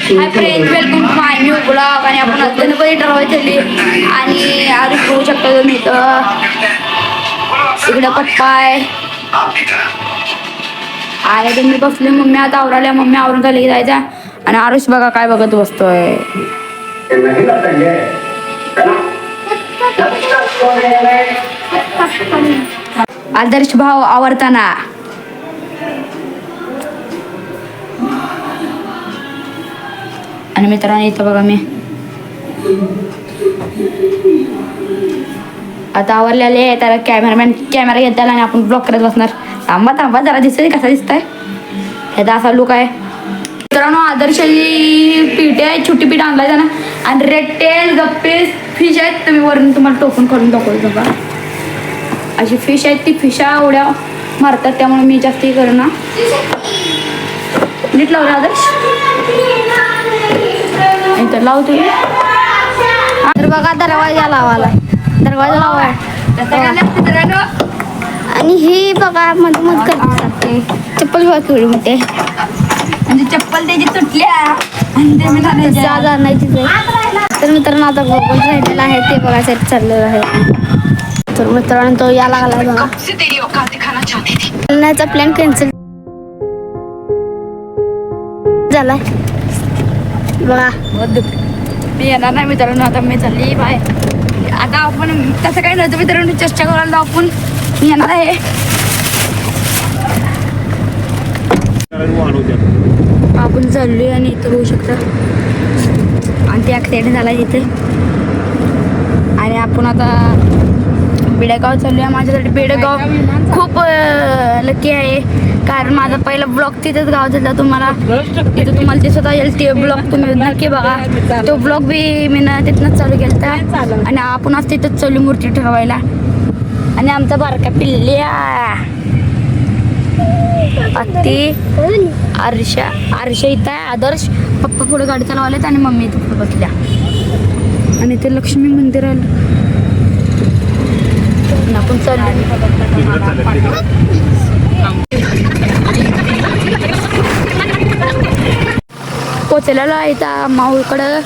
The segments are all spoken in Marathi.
High friends, welcome to my new blog. आणि आपण आज गणपती ठरवायची झाली आणि आज बघू शकता तुम्ही इकडं पप्पा आहे आणि तुम्ही बसले. मम्मी आता आवराल्या, मम्मी आवरून झाली जायचा. आणि आरुष बघा काय बघत बसतोय. आदर्श भाव आवरताना. आणि मित्रांनो इथं बघा मी आता आवरलेले आहे. तर कॅमेरामॅन कॅमेरा घेत आणि आपण ब्लॉक करत बसणार. थांबा थांबा जरा दिसतंय कसा दिसतंय. ह्याचा असा लुक आहे मित्रांनो. आदर्शाची पीठ आहे, छोटी पीठ आणलाय ना. आणि रेड टेल गप्पीस फिश आहेत. तुम्ही वरून तुम्हाला टोकून करून दाखवतो बघा. अशी फिश आहेत, ती फिशा उड्या मारतात त्यामुळे मी जास्ती करणार. नीट लावलं आदर्श इथं लावतो. तर बघा दरवाजा लावायला, दरवाजा लावाय. आणि ही बघा मध्ये मध्ये करते चप्पल बघा केवढी मोठी आणि चप्पल त्याची तुटल्या आणि तर मित्रांनो आता गोगल राहिलेला आहे ते बघायसाठी चाललेलं आहे. तर मित्रांनो तो या लागलाय बघा. चालण्याचा प्लॅन कॅन्सल झालाय बघा. मी येणार नाही मित्रांनो, आता मी चालली बाय. आता आपण तसं काही नव्हतं मित्रांनो, चेष्टा करायला आपण मी येणार आहे. आपण चाललोय आणि इथं होऊ शकतं आणि ते ॲक्सिडेंट झाला इथे. आणि आपण आता बेडगाव चाललोय. माझ्यासाठी बेडगाव खूप लकी आहे कारण माझा पहिला ब्लॉग तिथेच गाव झाला. तुम्हाला तिथं तुम्हाला दिसत येईल ते ब्लॉग, तुम्ही नक्की बघा. तो ब्लॉग बी मी ना तिथनंच चालू केला आणि आपण आज तिथंच चालू मूर्ती ठरवायला. आणि आमचा बारका पिल्ल्या अत्ती आरशा इथं आहे. आदर्श पप्पा पुढे गाडी चालवायला आणि मम्मी इथं पुढे बसल्या. आणि ते लक्ष्मी मंदिर आलं आपण चाललो. पोचलेला इथं माऊकडं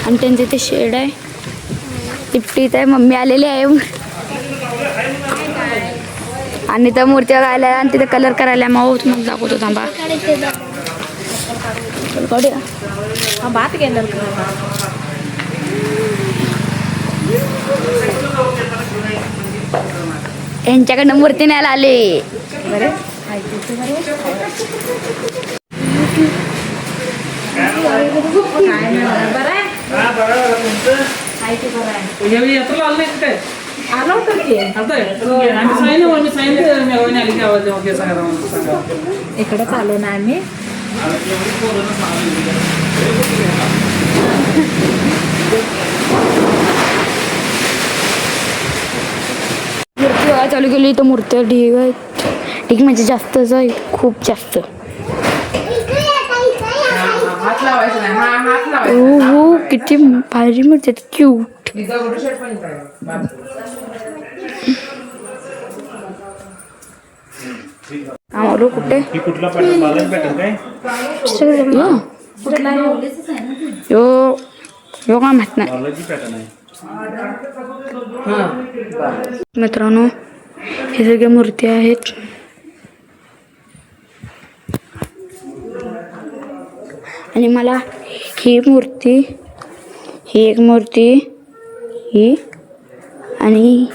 आणि त्यांचं इथे शेड आहे. तिपटीत आहे, मम्मी आलेली आहे आणि त्या मूर्त्या गायला आणि तिथे कलर करायला माऊ तुम्हाला दाखवतो. थांबा यांच्याकडनं मूर्ती न्यायला आले. इकडे चालू ना आम्ही मूर्ती चालू केली तर मूर्त्या ढीग आहेत. ढीग म्हणजे जास्तच आहे, खूप जास्त. हो किती भारी मूर्ती आहेत, क्यूट. आम्हाला कुठे यो काय माहित नाही मित्रांनो. हे सगळ्या मूर्ती आहेत. आणि मला ही मूर्ती, ही एक मूर्ती, ही आणि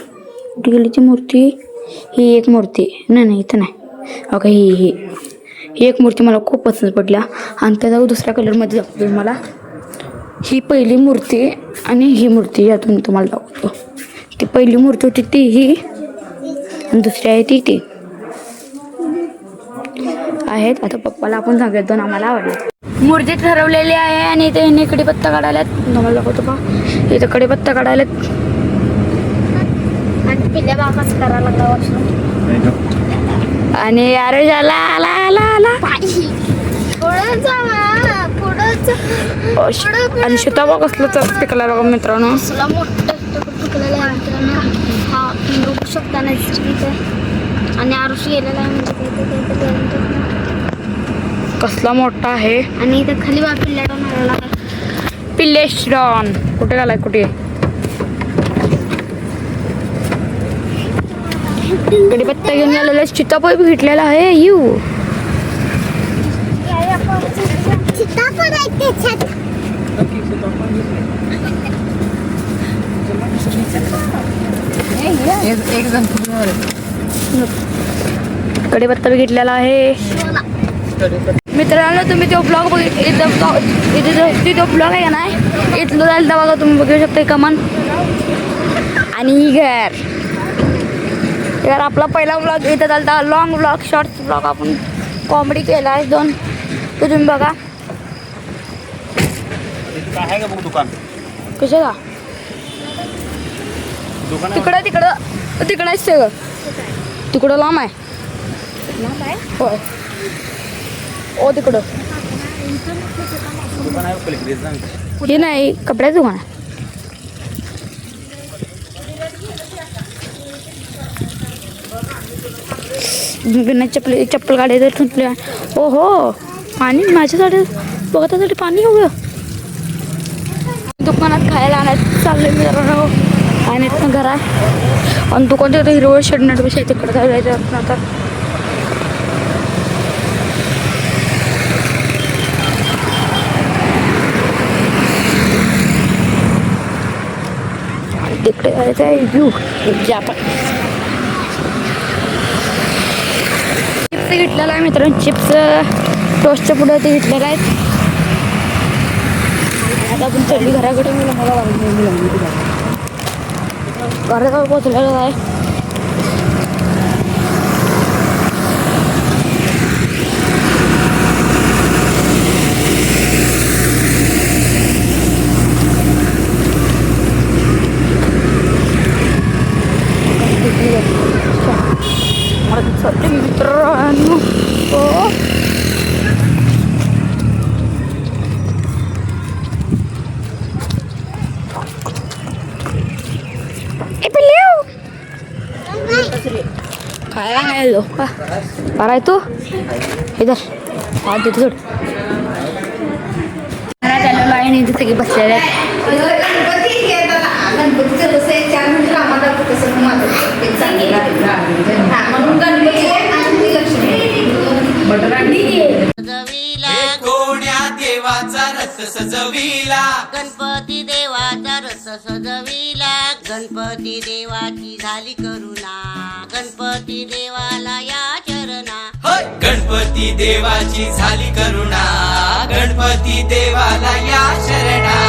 गेलीची मूर्ती, ही एक मूर्ती नाही इथं नाही ओके. ही एक मूर्ती मला खूप पसंत पडल्या आणि त्याचा दुसऱ्या कलरमध्ये दाखवतो मला. ही पहिली मूर्ती आणि ही मूर्ती यातून तुम्हाला दाखवतो. ती पहिली मूर्ती होती ती ही आणि दुसरी आहे ती आहेत. आता पप्पाला आपण सांगूया दोन आम्हाला आवडले. मूर्ती ठरवलेली आहे आणि इथे ह्यांनी कडीपत्ता काढायलात. तुम्हाला दाखवतो का इथं कडीपत्ता काढायलात आणि पिल्ल्या बाबाच करायला आणि अरे झाला आला आला आला आणि शेताबा कसलं तर पिकला बघा मित्रांनो. हा बघू शकता नैसर्गिक आहे आणि आरुषी गेलेला आहे म्हणजे कसला मोठा आहे. आणि इथं खाली बा पिल्लाडून आलेला आहे. पिल्लेश्रॉन कुठे गेलाय कुठे. कडीपत्ता घेऊन गेलेला सीताफळ बी घेतलेला आहे. यू सीताफळ आहे त्याच्यात. एक जण कडीपत्ता बी घेतलेला आहे. मित्रांनो तुम्ही तो ब्लॉग बघितला तो ब्लॉग आहे ना इथलं जायला बघा तुम्ही बघू शकता कमान. आणि ही घर यार आपला पहिला ब्लॉग इथं चालता लॉंग ब्लॉग शॉर्ट्स ब्लॉग आपण कॉमेडी केला आहे 2 तो तुम्ही बघा. आहे का बघ दुकान कशाला तिकडं तिकडं तिकडं आहे सगळं. तिकडं लांब आहे. होय ओ तिकडं दुकान आहे पलीकडे जा. हे नाही कपड्याचं दुकान आहे. चप्पल काढे तर तुटले. ओ हो पाणी माझ्यासाठी बघतासाठी पाणी हवं. दुकानात खायला आणायचं चाललंय मी जरा आणि इथनं घरात आणि दुकान तिथं हिरवळ शेडणार विषय तिकडं जायचं आपण आता. तिकडे जायचं आहे व्यू आपण चिप्स घेतलेला आहे मित्रांनो. चिप्स टोस्टच्या पुढे ते घेतलेलं आहेत. आता आपण चढली घराकडे. घराजवळ पोचलेलं आहे. मित्रांनो खायला नाही लो का आहे तू इधर हा तिथे सोड. आलेलो आहे आणि इथे सगळे बसलेले आहेत. कोण्या देवाचा रथ सजविला. गणपती देवाचा रथ सजविला. गणपती देवाची झाली करुणा. गणपती देवाला या चरणा. होय गणपती देवाची झाली करुणा. गणपती देवाला या शरणा.